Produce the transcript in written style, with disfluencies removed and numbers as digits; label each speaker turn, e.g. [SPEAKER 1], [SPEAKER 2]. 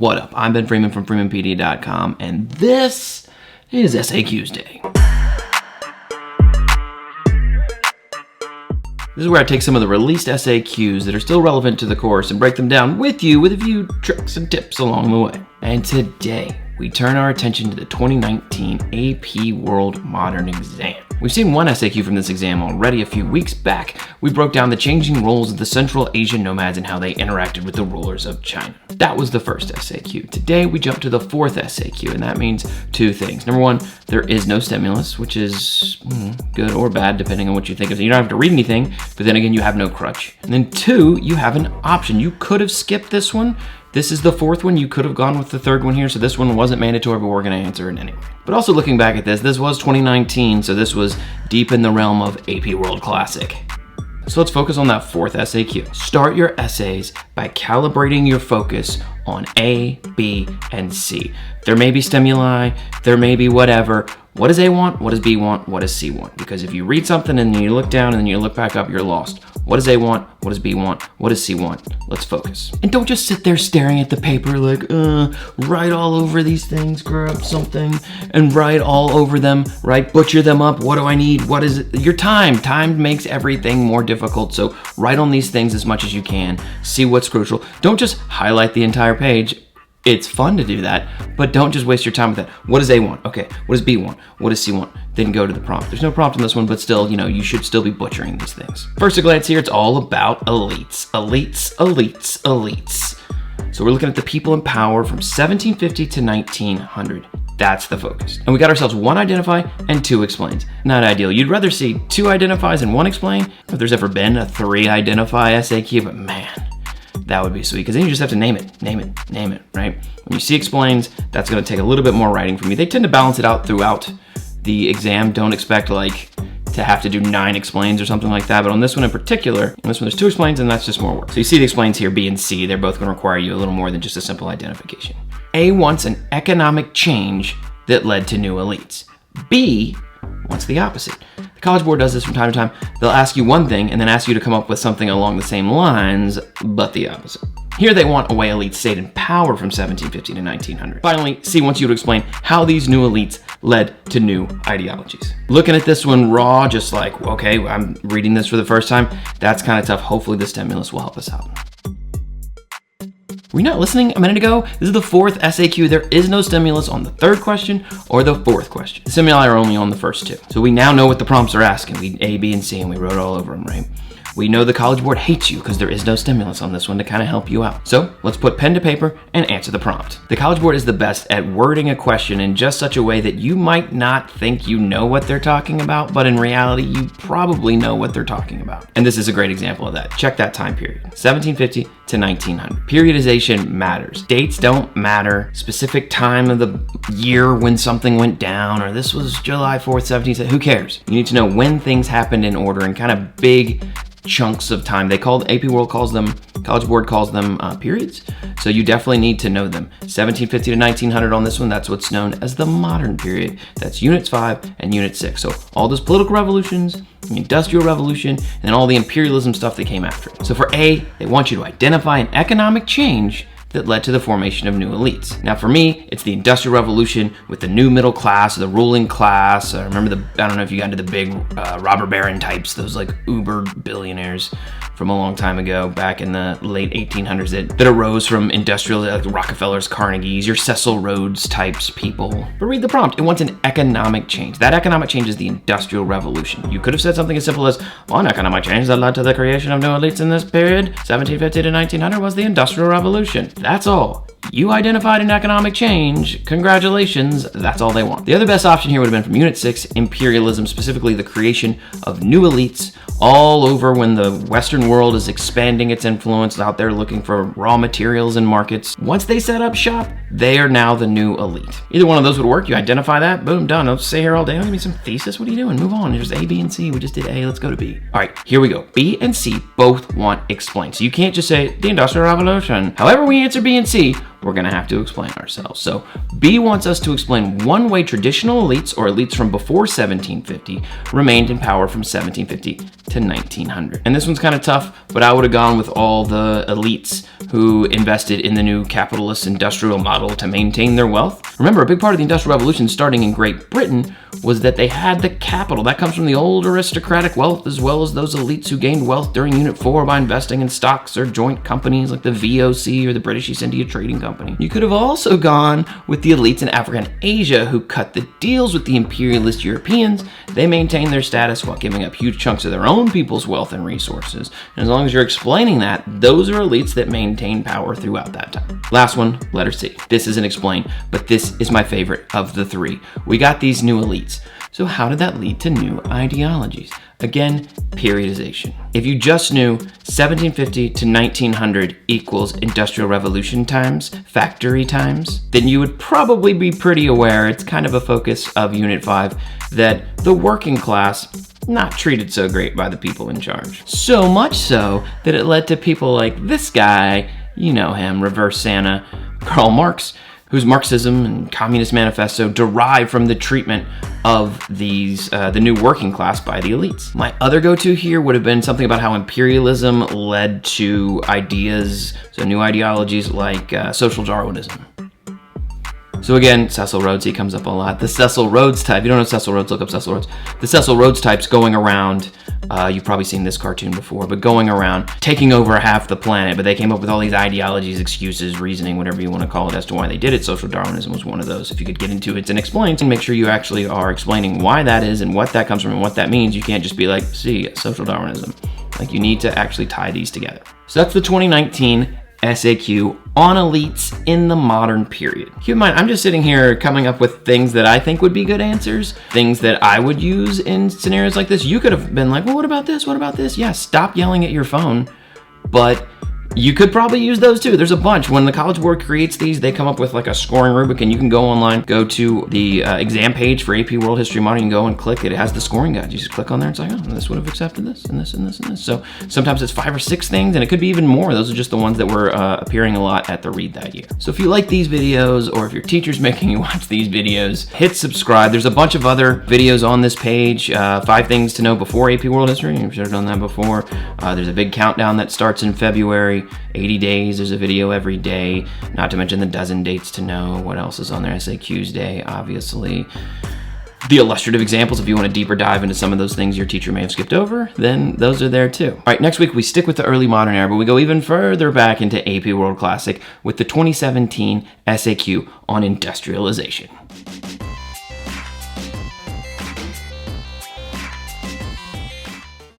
[SPEAKER 1] What up? I'm Ben Freeman from freeman-pedia.com, and this is SAQs Day. This is where I take some of the released SAQs that are still relevant to the course and break them down with you with a few tricks and tips along the way. And today, we turn our attention to the 2019 AP World Modern Exam. We've seen one SAQ from this exam already a few weeks back. We broke down the changing roles of the Central Asian nomads and how they interacted with the rulers of China. That was the first SAQ. Today, we jump to the fourth SAQ, and that means two things. Number one, there is no stimulus, which is good or bad, depending on what you think of it. You don't have to read anything, but then again, you have no crutch. And then two, you have an option. You could have skipped this one. This is the fourth one. You could have gone with the third one here, so this one wasn't mandatory, but we're going to answer it anyway. But also looking back at this was 2019, so this was deep in the realm of AP World Classic. So let's focus on that fourth SAQ. Start your essays by calibrating your focus on A, B, and C. There may be stimuli, there may be whatever. What does A want? What does B want? What does C want? Because if you read something and then you look down and then you look back up, you're lost. What does A want? What does B want? What does C want? Let's focus. And don't just sit there staring at the paper like, write all over these things, grab something and write all over them, right? Butcher them up. What do I need? What is it? Your time. Time makes everything more difficult. So write on these things as much as you can. See what's crucial. Don't just highlight the entire page. It's fun to do that, but don't just waste your time with that. What does A want? Okay. What does B want? What does C want? Then go to the prompt. There's no prompt in this one, but still, you should still be butchering these things. First, a glance here, it's all about elites. Elites, elites, elites. So we're looking at the people in power from 1750 to 1900. That's the focus. And we got ourselves one identify and two explains. Not ideal. You'd rather see two identifies and one explain if there's ever been a three identify SAQ, but man, that would be sweet, because then you just have to name it, right? When you see explains, that's going to take a little bit more writing from you. They tend to balance it out throughout the exam. Don't expect to have to do 9 explains or something like that. But on this one in particular, on this one there's 2 explains, and that's just more work. So you see the explains here, B and C, they're both going to require you a little more than just a simple identification. A wants an economic change that led to new elites. B wants the opposite. The College Board does this from time to time. They'll ask you one thing and then ask you to come up with something along the same lines, but the opposite. Here they want a way elites stayed in power from 1750 to 1900. Finally, C wants you to explain how these new elites led to new ideologies. Looking at this one raw, just like, okay, I'm reading this for the first time, that's kind of tough. Hopefully the stimulus will help us out. Were you not listening a minute ago? This is the fourth SAQ. There is no stimulus on the third question or the fourth question. The stimuli are only on the first 2. So we now know what the prompts are asking. We A, B, and C, and we wrote all over them, right? We know the College Board hates you because there is no stimulus on this one to kind of help you out. So let's put pen to paper and answer the prompt. The College Board is the best at wording a question in just such a way that you might not think you know what they're talking about, but in reality, you probably know what they're talking about. And this is a great example of that. Check that time period, 1750 to 1900. Periodization matters. Dates don't matter. Specific time of the year when something went down, or this was July 4th, 17th, who cares? You need to know when things happened in order and kind of big chunks of time. AP World calls them, College Board calls them periods. So you definitely need to know them. 1750 to 1900 on this one, that's what's known as the modern period. That's Units 5 and Unit 6. So all those political revolutions, the Industrial Revolution, and then all the imperialism stuff that came after it. So for A, they want you to identify an economic change that led to the formation of new elites. Now for me, it's the Industrial Revolution with the new middle class, the ruling class. I don't know if you got into the big robber baron types, those like uber billionaires from a long time ago, back in the late 1800s that arose from industrial, like Rockefellers, Carnegies, your Cecil Rhodes types people. But read the prompt. It wants an economic change. That economic change is the Industrial Revolution. You could have said something as simple as, one economic change that led to the creation of new elites in this period, 1750 to 1900, was the Industrial Revolution. That's all. You identified an economic change. Congratulations. That's all they want. The other best option here would have been from Unit 6, Imperialism, specifically the creation of new elites all over when the Western world is expanding its influence out there looking for raw materials and markets. Once they set up shop, they are now the new elite. Either one of those would work. You identify that, boom, done. Don't stay here all day. Don't give me some thesis. What are you doing? Move on. There's A, B, and C. We just did A. Let's go to B. All right, here we go. B and C both want explain. So you can't just say the Industrial Revolution. However we answer B and C, we're going to have to explain ourselves. So B wants us to explain one way traditional elites, or elites from before 1750, remained in power from 1750 to 1900. And this one's kind of tough, but I would have gone with all the elites who invested in the new capitalist industrial model to maintain their wealth. Remember, a big part of the Industrial Revolution starting in Great Britain was that they had the capital. That comes from the old aristocratic wealth, as well as those elites who gained wealth during Unit 4 by investing in stocks or joint companies like the VOC or the British East India Trading Company. You could have also gone with the elites in Africa and Asia who cut the deals with the imperialist Europeans. They maintained their status while giving up huge chunks of their own people's wealth and resources. And as long as you're explaining that, those are elites that maintain power throughout that time. Last one, letter C. This isn't explained, but this is my favorite of the three. We got these new elites. So how did that lead to new ideologies? Again, periodization. If you just knew 1750 to 1900 equals Industrial Revolution times, factory times, then you would probably be pretty aware, it's kind of a focus of Unit 5, that the working class not treated so great by the people in charge. So much so that it led to people like this guy, you know him, Reverse Santa, Karl Marx, whose Marxism and Communist Manifesto derive from the treatment of these the new working class by the elites. My other go-to here would have been something about how imperialism led to ideas, so new ideologies like social Darwinism. So again, Cecil Rhodes, he comes up a lot. The Cecil Rhodes type, if you don't know Cecil Rhodes, look up Cecil Rhodes. The Cecil Rhodes type's going around, you've probably seen this cartoon before, but going around, taking over half the planet, but they came up with all these ideologies, excuses, reasoning, whatever you want to call it, as to why they did it. Social Darwinism was one of those. If you could get into it and explain, and make sure you actually are explaining why that is and what that comes from and what that means. You can't just be like, see, social Darwinism. Like, you need to actually tie these together. So that's the 2019 SAQ on elites in the modern period. Keep in mind, I'm just sitting here coming up with things that I think would be good answers, things that I would use in scenarios like this. You could have been like, well, what about this? What about this? Yeah, stop yelling at your phone. But you could probably use those too. There's a bunch. When the College Board creates these, they come up with like a scoring rubric, and you can go online, go to the exam page for AP World History Modern, you can go and click it. It has the scoring guide. You just click on there and it's like, oh, this would have accepted this, and this, and this, and this. So sometimes it's 5 or 6 things, and it could be even more. Those are just the ones that were appearing a lot at the read that year. So if you like these videos, or if your teacher's making you watch these videos, hit subscribe. There's a bunch of other videos on this page. 5 things to know before AP World History. You should have done that before. There's a big countdown that starts in February. 80 days, there's a video every day, not to mention the dozen dates to know. What else is on there? SAQsDAY, obviously. The illustrative examples, if you want a deeper dive into some of those things your teacher may have skipped over, then those are there too. All right, next week we stick with the early modern era, but we go even further back into AP World Classic with the 2017 SAQ on industrialization.